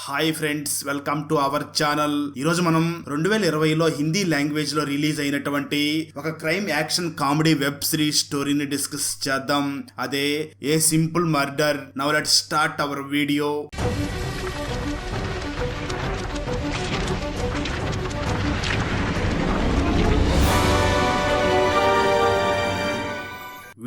Hi friends, welcome to our channel. ఈరోజు మనం 2020లో Hindi language లో రిలీజ్ అయినటువంటి ఒక crime action comedy web series స్టోరీని డిస్కస్ చేద్దాం. అదే ఏ simple murder. Now let's start our video.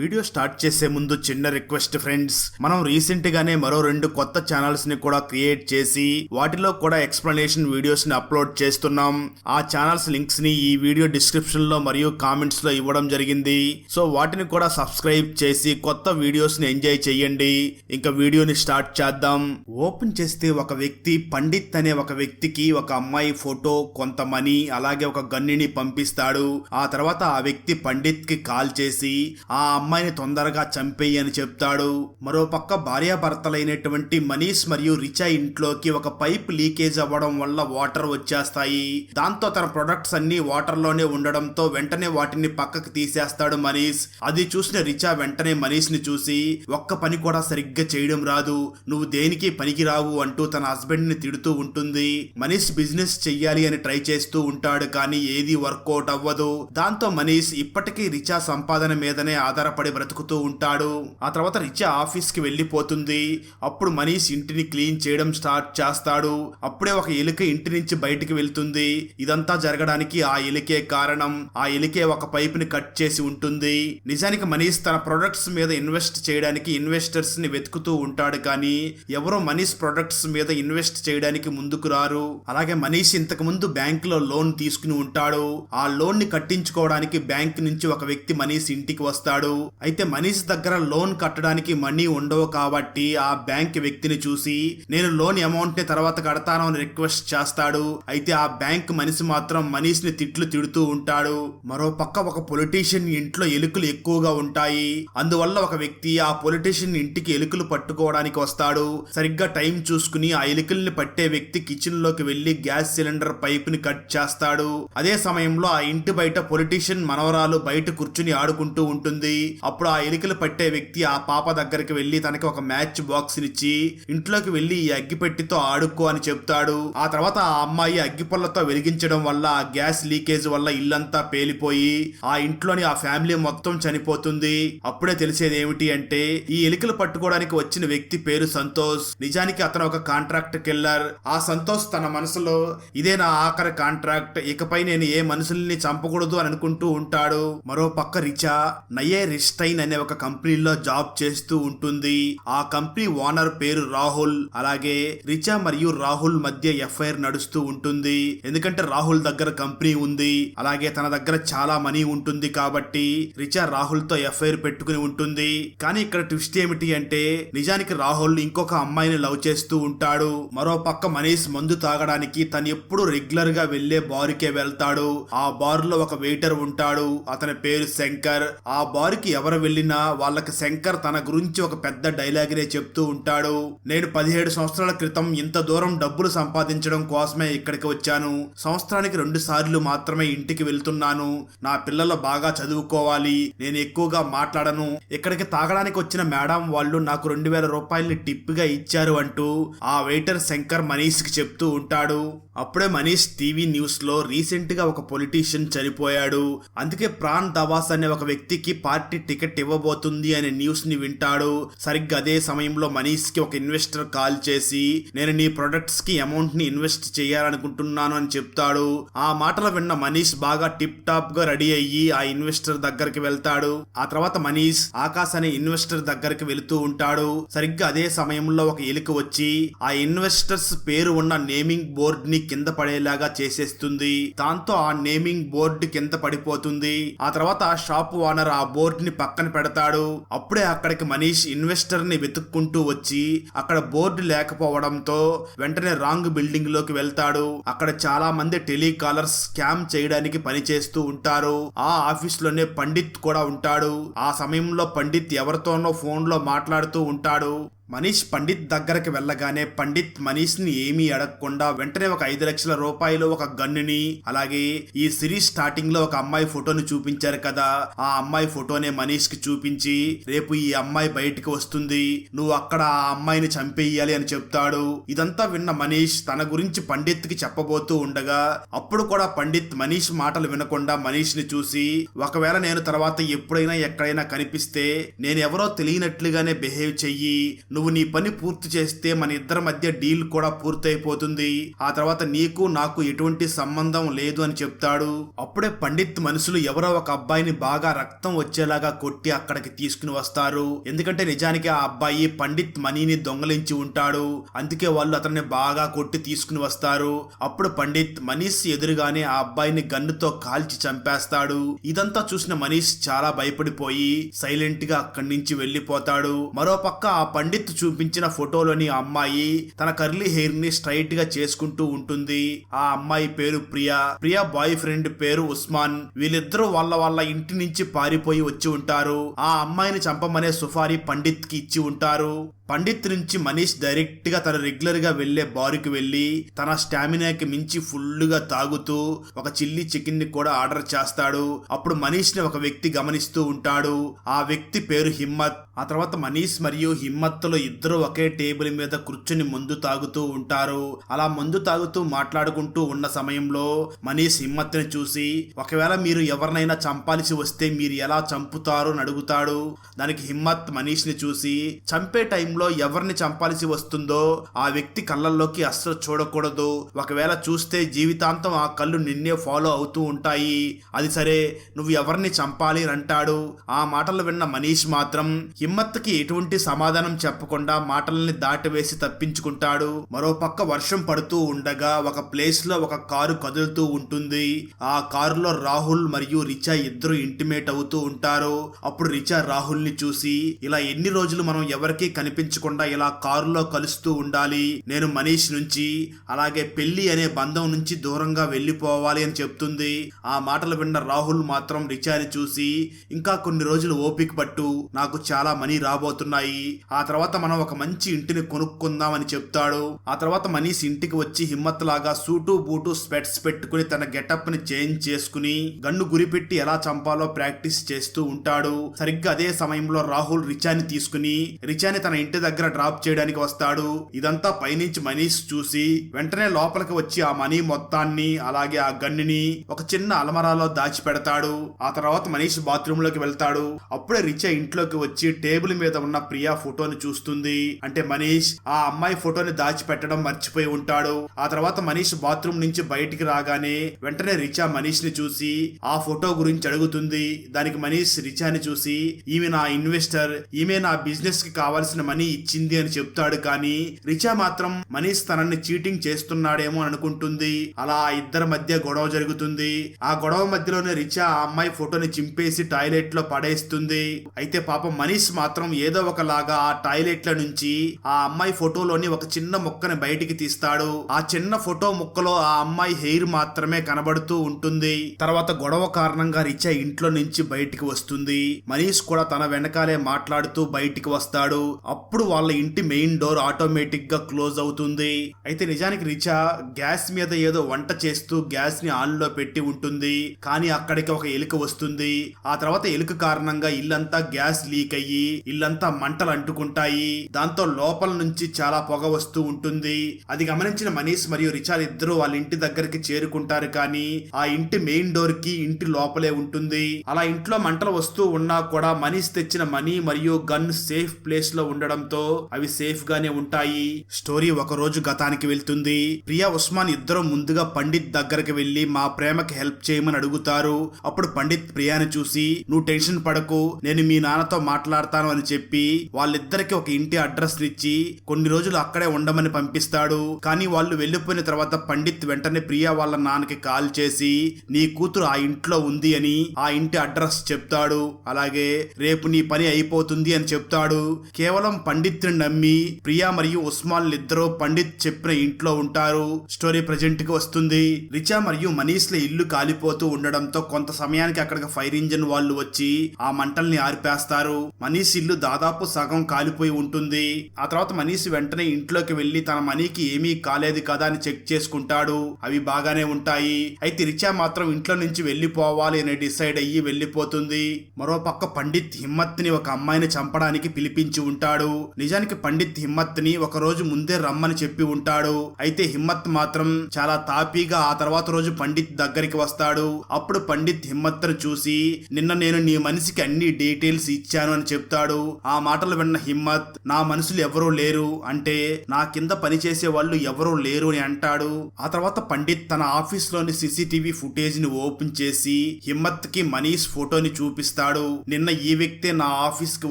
Video start చేసే ముందు చిన్న రిక్వెస్ట్ ఫ్రెండ్స్, మనం రీసెంట్ గానే మరో 2 కొత్త ఛానల్స్ ని కూడా క్రియేట్ చేసి వాటిలో కూడా ఎక్స్ప్లెనేషన్ వీడియోస్ ని అప్లోడ్ చేస్తున్నాం. ఆ ఛానల్స్ లింక్స్ ని ఈ వీడియో డిస్క్రిప్షన్ లో మరియు కామెంట్స్ లో ఇవ్వడం జరిగింది. సో వాటిని కూడా సబ్స్క్రైబ్ చేసి కొత్త వీడియోస్ ని ఎంజాయ్ చేయండి. ఇంకా వీడియోని స్టార్ట్ చేద్దాం. ఓపెన్ చేస్తే ఒక వ్యక్తి పండిత్ అనే ఒక వ్యక్తికి ఒక అమ్మాయి ఫోటో, కొంత మనీ, అలాగే ఒక గన్నిని పంపిస్తాడు. ఆ తర్వాత ఆ వ్యక్తి పండిత్ కి కాల్ చేసి ఆ అమ్మాయిని తొందరగా చంపేయి అని చెప్తాడు. మరోపక్క భార్యాభర్తలైనటువంటి మనీష్ మరియు రిచా ఇంట్లోకి ఒక పైప్ లీకేజ్ అవ్వడం వల్ల వాటర్ వచ్చేస్తాయి. దాంతో తన ప్రొడక్ట్స్ అన్ని వాటర్ లోనే ఉండడంతో వెంటనే వాటిని పక్కకు తీసేస్తాడు మనీష్. అది చూసిన రిచా వెంటనే మనీష్ ని చూసి, ఒక్క పని కూడా సరిగ్గా చేయడం రాదు, నువ్వు దేనికి పనికి రావు అంటూ తన హస్బెండ్ ని తిడుతూ ఉంటుంది. మనీష్ బిజినెస్ చెయ్యాలి అని ట్రై చేస్తూ ఉంటాడు, కానీ ఏది వర్కౌట్ అవ్వదు. దాంతో మనీష్ ఇప్పటికీ రిచా సంపాదన మీదనే ఆధారపడి బ్రతుకుతూ ఉంటాడు. ఆ తర్వాత రిచా ఆఫీస్ కి వెళ్లిపోతుంది. అప్పుడు మనీష్ ఇంటిని క్లీన్ చేయడం స్టార్ట్ చేస్తాడు. అప్పుడే ఒక ఎలుక ఇంటి నుంచి బయటికి వెళ్తుంది. ఇదంతా జరగడానికి ఆ ఎలుకే కారణం. ఆ ఎలుకే ఒక పైప్ ని కట్ చేసి ఉంటుంది. నిజానికి మనీష్ తన ప్రొడక్ట్స్ మీద ఇన్వెస్ట్ చేయడానికి ఇన్వెస్టర్స్ ని వెతుకుతూ ఉంటాడు, కానీ ఎవరో మనీష్ ప్రొడక్ట్స్ మీద ఇన్వెస్ట్ చేయడానికి ముందుకు రారు. అలాగే మనీష్ ఇంతకు ముందు బ్యాంక్ లో లోన్ తీసుకుని ఉంటాడు. ఆ లోన్ ని కట్టించుకోవడానికి బ్యాంక్ నుంచి ఒక వ్యక్తి మనీష్ ఇంటికి వస్తాడు. అయితే మనీష్ దగ్గర లోన్ కట్టడానికి మనీ ఉండవు కాబట్టి ఆ బ్యాంక్ వ్యక్తిని చూసి, నేను లోన్ అమౌంట్ ని తర్వాత కడతాను అని రిక్వెస్ట్ చేస్తాడు. అయితే ఆ బ్యాంక్ మనిషి మాత్రం మనీష్ ని తిడుతూ ఉంటాడు. మరో పక్క ఒక పొలిటీషియన్ ఇంట్లో ఎలుకలు ఎక్కువగా ఉంటాయి. అందువల్ల ఒక వ్యక్తి ఆ పొలిటీషియన్ ఇంటికి ఎలుకలు పట్టుకోవడానికి వస్తాడు. సరిగ్గా టైం చూసుకుని ఆ ఎలుకల్ని పట్టే వ్యక్తి కిచెన్ లోకి వెళ్లి గ్యాస్ సిలిండర్ పైప్ ని కట్ చేస్తాడు. అదే సమయంలో ఆ ఇంటి బయట పొలిటీషియన్ మనవరాలు బయట కూర్చుని ఆడుకుంటూ ఉంటుంది. అప్పుడు ఆ ఎలుకలు పట్టే వ్యక్తి ఆ పాప దగ్గరికి వెళ్లి తనకి ఒక మ్యాచ్ బాక్స్ ఇచ్చి, ఇంట్లోకి వెళ్లి ఈ అగ్గిపెట్టితో ఆడుకో అని చెప్తాడు. ఆ తర్వాత ఆ అమ్మాయి అగ్గిపొల్లతో వెలిగించడం వల్ల ఆ గ్యాస్ లీకేజ్ వల్ల ఇల్లంతా పేలిపోయి ఆ ఇంట్లోని ఆ ఫ్యామిలీ మొత్తం చనిపోతుంది. అప్పుడే తెలిసేది ఏమిటి అంటే, ఈ ఎలుకలు పట్టుకోవడానికి వచ్చిన వ్యక్తి పేరు సంతోష్. నిజానికి అతను ఒక కాంట్రాక్ట్ కిల్లర్. ఆ సంతోష్ తన మనసులో, ఇదే నా ఆఖరి కాంట్రాక్ట్, ఇకపై నేను ఏ మనుషుల్ని చంపకూడదు అని అనుకుంటూ ఉంటాడు. మరో పక్క రిచా నయే రిస్టైన్ అనే ఒక కంపెనీలో జాబ్ చేస్తూ ఉంటుంది. ఆ కంపెనీ ఓనర్ పేరు రాహుల్. అలాగే రిచా మరియు రాహుల్ మధ్య ఎఫ్ఐఆర్ నడుస్తూ ఉంటుంది. ఎందుకంటే రాహుల్ దగ్గర కంపెనీ ఉంది, అలాగే తన దగ్గర చాలా మనీ ఉంటుంది కాబట్టి రిచా రాహుల్ తో ఎఫ్ఐఆర్ పెట్టుకుని ఉంటుంది. కానీ ఇక్కడ ట్విస్ట్ ఏమిటి అంటే, నిజానికి రాహుల్ ఇంకొక అమ్మాయిని లవ్ చేస్తూ ఉంటాడు. మరో పక్క మనీష్ మందు తాగడానికి తను ఎప్పుడు రెగ్యులర్ గా వెళ్లే బారుకే వెళ్తాడు. ఆ బార్ లో ఒక వెయిటర్ ఉంటాడు, అతని పేరు శంకర్. ఆ బార్ కి ఎవరు వెళ్ళినా వాళ్ళకి శంకర్ తన గురించి ఒక పెద్ద డైలాగ్నే చెప్తూ ఉంటాడు. నేను 17 సంవత్సరాల క్రితం ఇంత దూరం డబ్బులు సంపాదించడం కోసమే ఇక్కడికి వచ్చాను. సంవత్సరానికి 2 సార్లు మాత్రమే ఇంటికి వెళ్తున్నాను. నా పిల్లలు బాగా చదువుకోవాలి, నేను ఎక్కువగా మాట్లాడను. ఇక్కడికి తాగడానికి వచ్చిన మేడం వాళ్ళు నాకు 2000 రూపాయలని టిప్ గా ఇచ్చారు అంటూ ఆ వెయిటర్ శంకర్ మనీష్ కి చెప్తూ ఉంటాడు. అప్పుడే మనీష్ టీవీ న్యూస్ లో రీసెంట్ గా ఒక పొలిటీషియన్ చనిపోయాడు, అందుకే ప్రాణ్ దవాస్ అనే ఒక వ్యక్తికి పార్టీ టికెట్ ఇవ్వబోతుంది అనే న్యూస్ ని వింటాడు. సరిగ్గా అదే సమయంలో మనీష్ కి ఒక ఇన్వెస్టర్ కాల్ చేసి, నేను నీ ప్రొడక్ట్స్ కి అమౌంట్ ని ఇన్వెస్ట్ చేయాలనుకుంటున్నాను అని చెప్తాడు. ఆ మాటలు విన్న మనీష్ బాగా టిప్ టాప్ గా రెడీ అయ్యి ఆ ఇన్వెస్టర్ దగ్గరికి వెళ్తాడు. ఆ తర్వాత మనీష్ ఆకాశ్ అనే ఇన్వెస్టర్ దగ్గరికి వెళుతూ ఉంటాడు. సరిగ్గా అదే సమయంలో ఒక ఎలుక వచ్చి ఆ ఇన్వెస్టర్స్ పేరు ఉన్న నేమింగ్ బోర్డ్ ని కింద పడేలాగా చేసేస్తుంది. దాంతో ఆ నేమింగ్ బోర్డు కింద పడిపోతుంది. ఆ తర్వాత ఆ షాప్ ఓనర్ ఆ బోర్డు ని పక్కన పెడతాడు. అప్పుడే అక్కడికి మనీష్ ఇన్వెస్టర్ ని వెతుక్కుంటూ వచ్చి అక్కడ బోర్డు లేకపోవడంతో వెంటనే రాంగ్ బిల్డింగ్ లోకి వెళ్తాడు. అక్కడ చాలా మంది టెలికాలర్స్ స్కామ్ చేయడానికి పని చేస్తూ ఉంటారు. ఆ ఆఫీస్ లోనే పండిత్ కూడా ఉంటాడు. ఆ సమయంలో పండిత్ ఎవరితోనో ఫోన్ లో మాట్లాడుతూ ఉంటాడు. మనీష్ పండిత్ దగ్గరికి వెళ్ళగానే పండిత్ మనీష్ ని ఏమీ అడగకుండా వెంటనే ఒక 5 లక్షల రూపాయలు, ఒక గన్నుని, అలాగే ఈ సిరీస్ స్టార్టింగ్ లో ఒక అమ్మాయి ఫోటోని చూపించారు కదా, ఆ అమ్మాయి ఫోటోనే మనీష్ కి చూపించి రేపు ఈ అమ్మాయి బయటికి వస్తుంది, నువ్వు అక్కడ ఆ అమ్మాయిని చంపేయాలి అని చెప్తాడు. ఇదంతా విన్న మనీష్ తన గురించి పండిత్ కి చెప్పబోతూ ఉండగా అప్పుడు కూడా పండిత్ మనీష్ మాటలు వినకుండా మనీష్ ని చూసి, ఒకవేళ నేను తర్వాత ఎప్పుడైనా ఎక్కడైనా కనిపిస్తే నేను ఎవరో తెలియనట్లుగానే బిహేవ్ చెయ్యి, నువ్వు నీ పని పూర్తి చేస్తే మన ఇద్దరి మధ్య డీల్ కూడా పూర్తయిపోతుంది, ఆ తర్వాత నీకు నాకు ఎటువంటి సంబంధం లేదు అని చెప్తాడు. అప్పుడే పండిత్ మనుషులు ఎవరో ఒక అబ్బాయిని బాగా రక్తం వచ్చేలాగా కొట్టి అక్కడికి తీసుకుని వస్తారు. ఎందుకంటే నిజానికి ఆ అబ్బాయి పండిత్ మనీని దొంగలించి ఉంటాడు, అందుకే వాళ్ళు అతన్ని బాగా కొట్టి తీసుకుని వస్తారు. అప్పుడు పండిత్ మనీష్ ఎదురుగానే ఆ అబ్బాయిని గన్నుతో కాల్చి చంపేస్తాడు. ఇదంతా చూసిన మనీష్ చాలా భయపడిపోయి సైలెంట్ గా అక్కడి నుంచి వెళ్లిపోతాడు. మరోపక్క ఆ పండిత్ చూపించిన ఫోటోలోని అమ్మాయి తన కర్లీ హెయిర్ ని స్ట్రైట్ గా చేసుకుంటూ ఉంటుంది. ఆ అమ్మాయి పేరు ప్రియా బాయ్ ఫ్రెండ్ పేరు ఉస్మాన్. వీళ్ళిద్దరూ వాళ్ళ ఇంటి నుంచి పారిపోయి వచ్చి ఉంటారు. ఆ అమ్మాయిని చంపమనే సుఫారీ పండిత్ కి ఇచ్చి ఉంటారు. పండిత్ నుంచి మనీష్ డైరెక్ట్ గా తన రెగ్యులర్ గా వెళ్లే బారుకి వెళ్లి తన స్టామినాకి మించి ఫుల్ గా తాగుతూ ఒక చిల్లీ చికెన్ ని కూడా ఆర్డర్ చేస్తాడు. అప్పుడు మనీష్ ని ఒక వ్యక్తి గమనిస్తూ ఉంటాడు. ఆ వ్యక్తి పేరు హిమ్మత్. ఆ తర్వాత మనీష్ మరియు హిమ్మత్ లో ఇద్దరు ఒకే టేబుల్ మీద కూర్చుని మందు తాగుతూ ఉంటారు. అలా మందు తాగుతూ మాట్లాడుకుంటూ ఉన్న సమయంలో మనీష్ హిమ్మత్ ని చూసి, ఒకవేళ మీరు ఎవరినైనా చంపాల్సి వస్తే మీరు ఎలా చంపుతారు అని అడుగుతాడు. దానికి హిమ్మత్ మనీష్ ని చూసి, చంపే టైంలో ఎవరిని చంపాల్సి వస్తుందో ఆ వ్యక్తి కళ్ళల్లోకి అస్సలు చూడకూడదు, ఒకవేళ చూస్తే జీవితాంతం ఆ కళ్ళు నిన్నే ఫాలో అవుతూ ఉంటాయి, అది సరే నువ్వు ఎవరిని చంపాలి అని అంటాడు. ఆ మాటలు విన్న మనీష్ మాత్రం హిమ్మత్ కి ఎటువంటి సమాధానం చెప్పకుండా మాటల్ని దాటివేసి తప్పించుకుంటాడు. మరోపక్క వర్షం పడుతూ ఉండగా ఒక ప్లేస్ లో ఒక కారు కదులుతూ ఉంటుంది. ఆ కారులో రాహుల్ మరియు రిచా ఇద్దరు ఇంటిమేట్ అవుతూ ఉంటారు. అప్పుడు రిచా రాహుల్ ని చూసి, ఇలా ఎన్ని రోజులు మనం ఎవరికీ కనిపించకుండా ఇలా కారులో కలుస్తూ ఉండాలి, నేను మనీష్ నుంచి అలాగే పెళ్లి అనే బంధం నుంచి దూరంగా వెళ్లిపోవాలి అని చెప్తుంది. ఆ మాటలు విన్న రాహుల్ మాత్రం రిచాని చూసి, ఇంకా కొన్ని రోజులు ఓపిక పట్టు, నాకు చాలా మనీ రాబోతున్నాయి, ఆ తర్వాత మనం ఒక మంచి ఇంటిని కొనుక్కుందాం అని చెప్తాడు. ఆ తర్వాత మనీష్ ఇంటికి వచ్చి హిమ్మత్ లాగా సూటు బూటు స్పెట్స్ పెట్టుకుని తన గెటప్ ని చేంజ్ చేసుకుని గన్ను గురిపెట్టి ఎలా చంపాలో ప్రాక్టీస్ చేస్తూ ఉంటాడు. సరిగ్గా అదే సమయంలో రాహుల్ రిచాని తీసుకుని రిచాని తన ఇంటి దగ్గర డ్రాప్ చేయడానికి వస్తాడు. ఇదంతా పైనుంచి మనీష్ చూసి వెంటనే లోపలికి వచ్చి ఆ మనీ మొత్తాన్ని అలాగే ఆ గన్నుని ఒక చిన్న అలమరాలో దాచి పెడతాడు. ఆ తర్వాత మనీష్ బాత్రూమ్ లోకి వెళ్తాడు. అప్పుడే రిచా ఇంట్లోకి వచ్చి టేబుల్ మీద ఉన్న ప్రియా ఫోటోని చూస్తుంది. అంటే మనీష్ ఆ అమ్మాయి ఫోటోని దాచిపెట్టడం మర్చిపోయి ఉంటాడు. ఆ తర్వాత మనీష్ బాత్రూమ్ నుంచి బయటికి రాగానే వెంటనే రిచా మనీష్ ని చూసి ఆ ఫోటో గురించి అడుగుతుంది. దానికి మనీష్ రిచాని చూసి, ఈమె నా ఇన్వెస్టర్, ఈమె నా బిజినెస్ కి కావాల్సిన మనీ ఇచ్చింది అని చెప్తాడు. కానీ రిచా మాత్రం మనీష్ తనని చీటింగ్ చేస్తున్నాడేమో అనుకుంటుంది. అలా ఆ ఇద్దరి మధ్య గొడవ జరుగుతుంది. ఆ గొడవ మధ్యలోనే రిచా ఆ అమ్మాయి ఫోటోని చింపేసి టాయిలెట్ లో పడేస్తుంది. అయితే పాపం మనీష్ మాత్రం ఏదో ఒకలాగా ఆ టాయిలెట్ల నుంచి ఆ అమ్మాయి ఫోటోలోని ఒక చిన్న ముక్కని బయటికి తీస్తాడు. ఆ చిన్న ఫోటో ముక్కలో ఆ అమ్మాయి హెయిర్ మాత్రమే కనబడుతూ ఉంటుంది. తర్వాత గొడవ కారణంగా రిచా ఇంట్లో నుంచి బయటికి వస్తుంది. మనీష్ కూడా తన వెనకాలే మాట్లాడుతూ బయటికి వస్తాడు. అప్పుడు వాళ్ళ ఇంటి మెయిన్ డోర్ ఆటోమేటిక్ గా క్లోజ్ అవుతుంది. అయితే నిజానికి రిచా గ్యాస్ మీద ఏదో వంట చేస్తూ గ్యాస్ ని ఆన్ లో పెట్టి ఉంటుంది. కానీ అక్కడికి ఒక ఎలుక వస్తుంది. ఆ తర్వాత ఎలుక కారణంగా ఇల్లంతా గ్యాస్ లీక్ అయ్యి ఇల్లంతా మంటలు అంటుకుంటాయి. దాంతో లోపల నుంచి చాలా పొగ వస్తూ ఉంటుంది. అది గమనించిన మనీష్ మరియు రిచాల్ ఇద్దరు వాళ్ళ ఇంటి దగ్గరికి చేరుకుంటారు. కానీ ఆ ఇంటి మెయిన్ డోర్ కి ఇంటి లోపలే ఉంటుంది. అలా ఇంట్లో మంటలు వస్తూ ఉన్నా కూడా మనీష్ తెచ్చిన మనీ మరియు గన్ సేఫ్ ప్లేస్ లో ఉండడంతో అవి సేఫ్ గానే ఉంటాయి. స్టోరీ ఒక రోజు గతానికి వెళ్తుంది. ప్రియా ఉస్మాన్ ఇద్దరు ముందుగా పండిత్ దగ్గరికి వెళ్లి మా ప్రేమకి హెల్ప్ చేయమని అడుగుతారు. అప్పుడు పండిత్ ప్రియాని చూసి, నువ్వు టెన్షన్ పడకు, నేను మీ నాన్నతో మాట్లాడతాను అని చెప్పి వాళ్ళిద్దరికి ఒక ఇంటి అడ్రస్ ఇచ్చి కొన్ని రోజులు అక్కడే ఉండమని పంపిస్తాడు. కానీ వాళ్ళు వెళ్లిపోయిన తర్వాత పండిత్ వెంటనే ప్రియా వాళ్ళ నాన్నకి కాల్ చేసి నీ కూతురు ఆ ఇంట్లో ఉంది అని ఆ ఇంటి అడ్రస్ చెప్తాడు. అలాగే రేపు నీ పని అయిపోతుంది అని చెప్తాడు. కేవలం పండిత్ ని నమ్మి ప్రియా మరియు ఉస్మాన్ ఇద్దరు పండిత్ చెప్పిన ఇంట్లో ఉంటారు. స్టోరీ ప్రెజెంట్ కి వస్తుంది. రిచా మరియు మనీష్ ల ఇల్లు కాలిపోతూ ఉండడంతో కొంత సమయానికి అక్కడికి ఫైర్ ఇంజిన్ వాళ్ళు వచ్చి ఆ మంటల్ని ఆర్పేస్తారు. మనీష్ ఇల్లు దాదాపు సగం కాలిపోయి ఉంటుంది. ఆ తర్వాత మనీష్ వెంటనే ఇంట్లోకి వెళ్లి తన మనీకి ఏమీ కాలేదు కదా అని చెక్ చేసుకుంటాడు. అవి బాగానే ఉంటాయి. అయితే రిచా మాత్రం ఇంట్లో నుంచి వెళ్లిపోవాలి అని డిసైడ్ అయ్యి వెళ్లిపోతుంది. మరోపక్క పండిత్ హిమ్మత్ ని ఒక అమ్మాయిని చంపడానికి పిలిపించి ఉంటాడు. నిజానికి పండిత్ హిమ్మత్ ని ఒక రోజు ముందే రమ్మని చెప్పి ఉంటాడు. అయితే హిమ్మత్ మాత్రం చాలా తాపీగా ఆ తర్వాత రోజు పండిత్ దగ్గరికి వస్తాడు. అప్పుడు పండిత్ హిమ్మత్ ను చూసి నిన్న నేను నీ మనిషికి అన్ని డీటెయిల్స్ ఇచ్చాను అని చెప్తాడు. ఆ మాటలు విన్న హిమ్మత్ నా మనుషులు ఎవరూ లేరు అంటే నా కింద పనిచేసే వాళ్ళు ఎవరూ లేరు అని అంటాడు. ఆ తర్వాత పండిత్ తన ఆఫీస్ లోని సీసీటీవీ ఫుటేజ్ ని ఓపెన్ చేసి హిమ్మత్ కి మనీష్ ఫోటోని చూపిస్తాడు. నిన్న ఈ వ్యక్తే నా ఆఫీస్ కి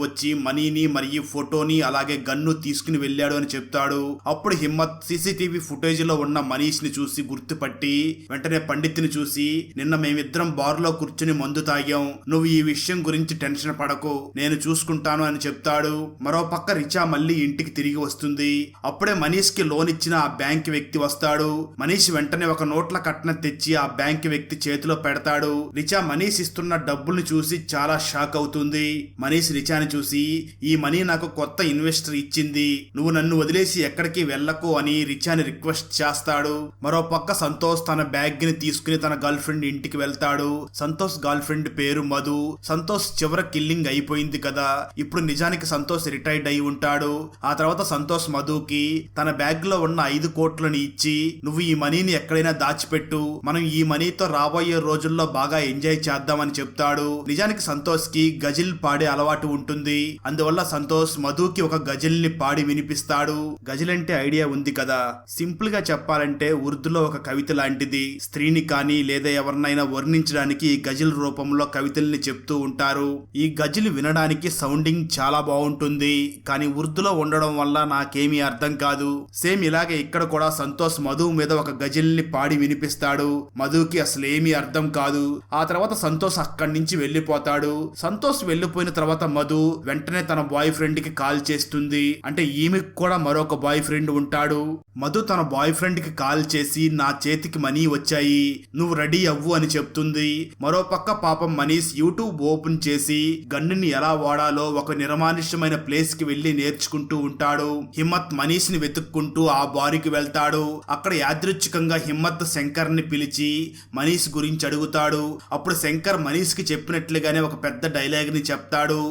వచ్చి మనీని మరియు ఫోటోని అలాగే గన్ను తీసుకుని వెళ్ళాడు అని చెప్తాడు. అప్పుడు హిమ్మత్ సీసీటీవీ ఫుటేజ్ లో ఉన్న మనీష్ ని చూసి గుర్తుపట్టి వెంటనే పండిత్ ని చూసి నిన్న మేమిద్దరం బార్ లో కూర్చుని మందు తాగాం, నువ్వు ఈ విషయం గురించి టెన్షన్ పడకు, నేను చూసుకుంటాను అని చెప్తాడు. మరో పక్క రిచా మళ్ళీ ఇంటికి తిరిగి వస్తుంది. అప్పుడే మనీష్ కి లోన్ ఇచ్చిన ఆ బ్యాంక్ వ్యక్తి వస్తాడు. మనీష్ వెంటనే ఒక నోట్ల కట్న తెచ్చి ఆ బ్యాంక్ వ్యక్తి చేతిలో పెడతాడు. రిచా మనీష్ ఇస్తున్న డబ్బుల్ని చూసి చాలా షాక్ అవుతుంది. మనీష్ రిచాని చూసి ఈ మనీ నాకు కొత్త ఇన్వెస్టర్ ఇచ్చింది, నువ్వు నన్ను వదిలేసి ఎక్కడికి వెళ్ళకు అని రిచాని రిక్వెస్ట్ చేస్తాడు. మరో పక్క సంతోష్ తన బ్యాగ్ ని తీసుకుని తన గర్ల్ ఫ్రెండ్ ఇంటికి వెళ్తాడు. సంతోష్ గర్ల్ ఫ్రెండ్ పేరు మధు. సంతోష్ చివర కిల్లింగ్ అయిపోయింది కదా, ఇప్పుడు నిజానికి సంతోష్ రిటైర్డ్ అయి ఉంటాడు. ఆ తర్వాత సంతోష్ మధుకి తన బ్యాగ్ లో ఉన్న 5 కోట్లని ఇచ్చి నువ్వు ఈ మనీని ఎక్కడైనా దాచిపెట్టు, మనం ఈ మనీతో రాబోయే రోజుల్లో బాగా ఎంజాయ్ చేద్దామని చెప్తాడు. నిజానికి సంతోష్ కి గజిల్ పాడే అలవాటు ఉంటుంది. అందువల్ల సంతోష్ మధుకి ఒక గజిల్ ని పాడి వినిపిస్తాడు. గజిల్ అంటే ఐడియా ఉంది కదా, సింపుల్ గా చెప్పాలంటే ఉర్దూలో ఒక కవిత లాంటిది. స్త్రీని కానీ లేదా ఎవరినైనా వర్ణించడానికి ఈ గజిల్ రూపంలో కవితల్ని చెప్తూ ఉంటారు. ఈ గజిల్ వినడానికి సౌండింగ్ చాలా బాగుంటుంది, కానీ ఉర్దూలో ఉండడం వల్ల నాకేమీ అర్థం కాదు. సేమ్ ఇలాగే ఇక్కడ కూడా సంతోష్ మధు మీద ఒక గజిల్ ని పాడి వినిపిస్తాడు. మధుకి అసలు ఏమీ అర్థం కాదు. ఆ తర్వాత సంతోష్ అక్కడి నుంచి వెళ్లిపోతాడు. సంతోష్ వెళ్లిపోయిన తర్వాత మధు వెంటనే తన బాయ్ ఫ్రెండ్ కి కాల్ చేస్తుంది. అంటే ఈమెకి కూడా మరొక బాయ్ ఫ్రెండ్ ఉంటాడు. మధు తన బాయ్ ఫ్రెండ్ కి కాల్ చేసి నా చేతికి మనీ వచ్చాయి, నువ్వు రెడీ అవ్వు అని చెప్తుంది. మరోపక్క పాపం మనీష్ యూట్యూబ్ ఓపెన్ చేసి గన్నుని ఎలా వాడాలో ఒక నిర్మానుష్యమైన ప్లేస్ కి వెళ్లి నేర్చుకుంటూ ఉంటాడు. హిమ్మత్ మనీష్ ని వెతుక్కుంటూ ఆ బారికి వెళ్తాడు. అక్కడ యాదృచ్ఛికంగా హిమ్మత్ శంకర్ ని పిలిచి మనీష్ గురించి అడుగుతాడు. అప్పుడు శంకర్ మనీష్ కి చెప్పినట్లుగానే ఒక పెద్ద డైలాగ్ ని చెప్తాడు.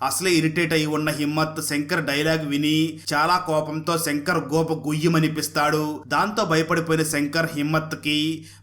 అసలే ఇరిటేట్ అయి ఉన్న హిమ్మత్ శంకర్ డైలాగ్ విని చాలా కోపంతో శంకర్ గోప గుయ్యమనిపిస్తాడు. దాంతో భయపడిపోయిన శంకర్ హిమ్మత్ కి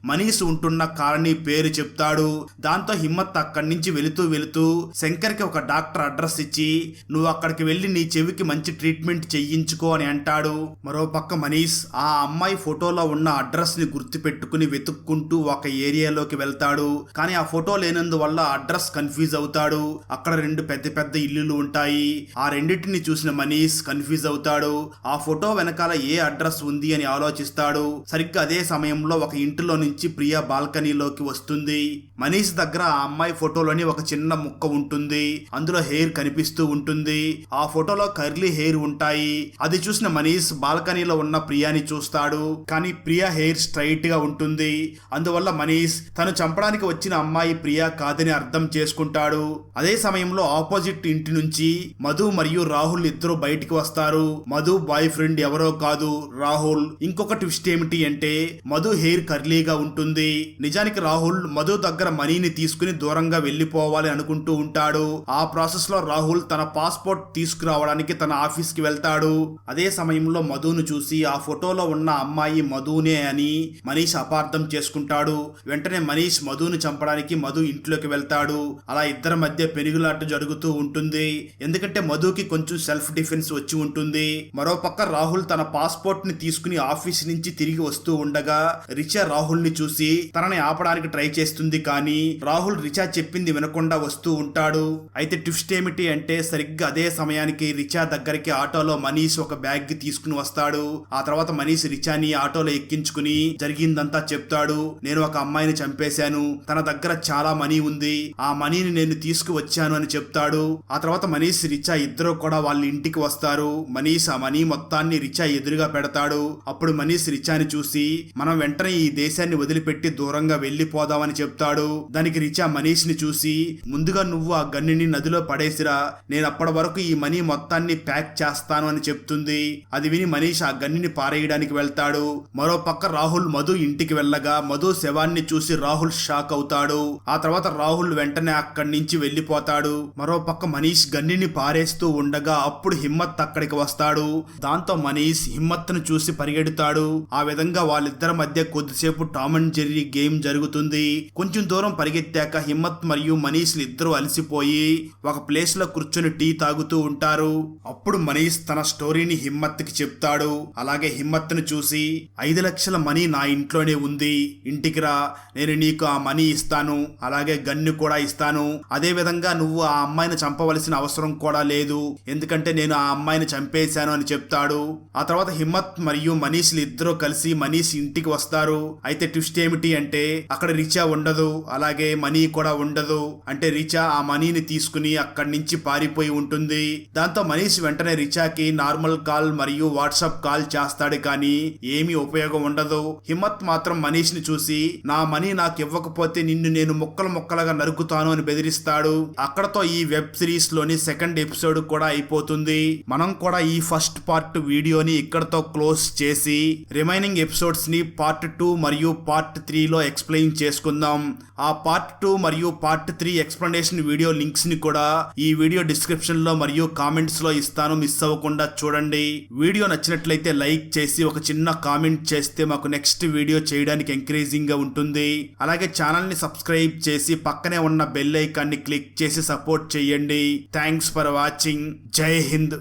మనీష్ ఉంటున్న కాలనీ పేరు చెప్తాడు. దాంతో హిమ్మత్ అక్కడి నుంచి వెళుతూ శంకర్ కి ఒక డాక్టర్ అడ్రస్ ఇచ్చి నువ్వు అక్కడికి వెళ్లి నీ చెవికి మంచి ట్రీట్మెంట్ చెయ్యించుకో అని అంటాడు. మరోపక్క మనీష్ ఆ అమ్మాయి ఫోటోలో ఉన్న అడ్రస్ ని గుర్తు పెట్టుకుని వెతుక్కుంటూ ఒక ఏరియాలోకి వెళ్తాడు. కానీ ఆ ఫోటో లేనందువల్ల అడ్రస్ కన్ఫ్యూజ్ అవుతాడు. అక్కడ 2 పెద్ద ఇల్లులు ఉంటాయి. ఆ రెండింటిని చూసిన మనీష్ కన్ఫ్యూజ్ అవుతాడు. ఆ ఫోటో వెనకాల ఏ అడ్రస్ ఉంది అని ఆలోచిస్తాడు. సరిగ్గా అదే సమయంలో ఒక ఇంటిలో నుంచి ప్రియా బాల్కనీలోకి వస్తుంది. మనీష్ దగ్గర ఆ అమ్మాయి ఫోటోలోని ఒక చిన్న ముక్క ఉంటుంది. అందులో హెయిర్ కనిపిస్తూ ఉంటుంది. ఆ ఫోటోలో కర్లీ హెయిర్ ఉంటాయి. అది చూసిన మనీష్ బాల్కనీలో ఉన్న ప్రియాని చూస్తాడు. కానీ ప్రియా హెయిర్ స్ట్రైట్ గా ఉంటుంది. అందువల్ల మనీష్ తను చంపడానికి వచ్చిన అమ్మాయి ప్రియా కాదని అర్థం చేసుకుంటాడు. అదే సమయంలో ఆపోజిట్ ఇంటి నుంచి మధు మరియు రాహుల్ ఇద్దరు బయటికి వస్తారు. మధు బాయ్ ఫ్రెండ్ ఎవరో కాదు, రాహుల్. ఇంకొక ట్విస్ట్ ఏమిటి అంటే మధు హెయిర్ కర్లీగా ఉంటుంది. నిజానికి రాహుల్ మధు దగ్గర మనీని తీసుకుని దూరంగా వెళ్లిపోవాలి అనుకుంటూ ఉంటాడు. ఆ ప్రాసెస్ లో రాహుల్ తన పాస్పోర్ట్ తీసుకురావడానికి తన ఆఫీస్ కి వెళ్తాడు. అదే సమయంలో మధును చూసి ఆ ఫోటోలో ఉన్న అమ్మాయి మధునే అని మనీష్ అపార్థం చేసుకుంటాడు. వెంటనే మనీష్ మధును చంపడానికి మధు ఇంట్లోకి వెళ్తాడు. అలా ఇద్దరి మధ్య పెనుగులాట జరుగుతూ ఉంటుంది. ఎందుకంటే మధుకి కొంచెం సెల్ఫ్ డిఫెన్స్ వచ్చి ఉంటుంది. మరోపక్క రాహుల్ తన పాస్పోర్ట్ ని తీసుకుని ఆఫీస్ నుంచి తిరిగి వస్తూ ఉండగా రిచా రాహుల్ ని చూసి తనని ఆపడానికి ట్రై చేస్తుంది. కానీ రాహుల్ రిచా చెప్పింది వినకుండా వస్తూ ఉంటాడు. అయితే ట్విస్ట్ ఏమిటి అంటే సరిగ్గా అదే సమయానికి రిచా దగ్గరికి ఆటోలో మనీష్ ఒక బ్యాగ్ తీసుకుని వస్తాడు. ఆ తర్వాత మనీష్ రిచాని ఆటోలో ఎక్కించుకుని జరిగిందంతా చెప్తాడు. నేను ఒక అమ్మాయిని చంపేశాను, తన దగ్గర చాలా మనీ ఉంది, ఆ మనీని నేను తీసుకువచ్చాను అని చెప్తాడు. ఆ తర్వాత మనీష్ రిచా ఇద్దరు కూడా వాళ్ళ వాళ్ళ ఇంటికి వస్తారు. మనీష్ ఆ మనీ మొత్తాన్ని రిచా ఎదురుగా పెడతాడు. అప్పుడు మనీష్ రిచాని చూసి మనం వెంటనే ఈ దేశాన్ని వదిలిపెట్టి దూరంగా వెళ్లిపోదామని చెప్తాడు. దానికి రిచా మనీష్ ని చూసి ముందుగా నువ్వు ఆ గన్నిని నదిలో పడేసిరా, నేను అప్పటి వరకు ఈ మనీ మొత్తాన్ని ప్యాక్ చేస్తాను అని చెప్తుంది. అది విని మనీష్ ఆ గన్నిని పారేయడానికి వెళ్తాడు. మరో పక్క రాహుల్ మధు ఇంటికి వెళ్ళగా మధు శవాన్ని చూసి రాహుల్ షాక్ అవుతాడు. ఆ తర్వాత రాహుల్ వెంటనే అక్కడి నుంచి వెళ్లిపోతాడు. మరో పక్క మనీష్ గన్నిని పారేస్తూ ఉండగా అప్పుడు హిమ్మత్ అక్కడికి వస్తాడు. దాంతో మనీష్ హిమ్మత్ ను చూసి పరిగెడతాడు. ఆ విధంగా వాళ్ళిద్దరి మధ్య కొద్దిసేపు టామ్ అండ్ జెర్రీ గేమ్ జరుగుతుంది. కొంచెం దూరం పరిగెత్తాక హిమ్మత్ మరియు మనీష్ ఇద్దరు అలసిపోయి ఒక ప్లేస్ లో కూర్చొని టీ తాగుతూ ఉంటారు. అప్పుడు మనీష్ తన స్టోరీని హిమ్మత్ కి చెప్తాడు. అలాగే హిమ్మత్ ను చూసి 5 లక్షల మనీ నా ఇంట్లోనే ఉంది, ఇంటికి రా, నేను నీకు ఆ మనీ ఇస్తాను, అలాగే గన్ను కూడా ఇస్తాను. అదే విధంగా నువ్వు ఆ అమ్మాయిని చంపవలసిన అవసరం కూడా లేదు, ఎందుకంటే నేను ఆ అమ్మాయిని చంపేశాను అని చెప్తాడు. ఆ తర్వాత హిమ్మత్ మరియు మనీష్ ఇద్దరు కలిసి మనీష్ ఇంటికి వస్తారు. అయితే ట్విస్ట్ ఏమిటి అంటే అక్కడ రిచా ఉండదు, అలాగే మనీ కూడా ఉండదు. అంటే రిచా ఆ మనీని తీసుకుని అక్కడి నుంచి పారిపోయి ఉంటుంది. దాంతో మనీష్ వెంటనే రిచాకి నార్మల్ కాల్ మరియు వాట్సాప్ కాల్ చేస్తాడు, కానీ ఏమీ ఉపయోగం ఉండదు. హిమ్మత్ మాత్రం మనీష్ ని చూసి నా మనీ నాకు ఇవ్వకపోతే నిన్ను నేను ముక్కలు ముక్కలుగా నరుకుతాను అని బెదిరిస్తాడు. అక్కడతో ఈ వెబ్ సిరీస్ లోని సెకండ్ ఎపిసోడ్ కూడా అయిపోతుంది. మనం కూడా ఈ ఫస్ట్ పార్ట్ వీడియోని ఇక్కడతో క్లోజ్ చేసి రిమైనింగ్ ఎపిసోడ్స్ ని పార్ట్ 2 మరియు పార్ట్ 3 లో ఎక్స్ప్లెయిన్ చేసుకుందాం. ఆ పార్ట్ 2 మరియు పార్ట్ 3 ఎక్స్ప్లెనేషన్ వీడియో లింక్స్ ని కూడా ఈ వీడియో డిస్క్రిప్షన్ లో మరియు కామెంట్స్ లో ఇస్తాను, మిస్ అవ్వకుండా చూడండి. వీడియో నచ్చినట్లయితే లైక్ చేసి ఒక చిన్న కామెంట్ చేస్తే మాకు నెక్స్ట్ వీడియో చేయడానికి ఎంకరేజింగ్ గా ఉంటుంది. అలాగే ఛానల్ ని సబ్స్క్రైబ్ చేసి పక్కనే ఉన్న బెల్ ఐకాన్ ని క్లిక్ చేసి సపోర్ట్ చేయండి. Thanks for watching. జై హింద్.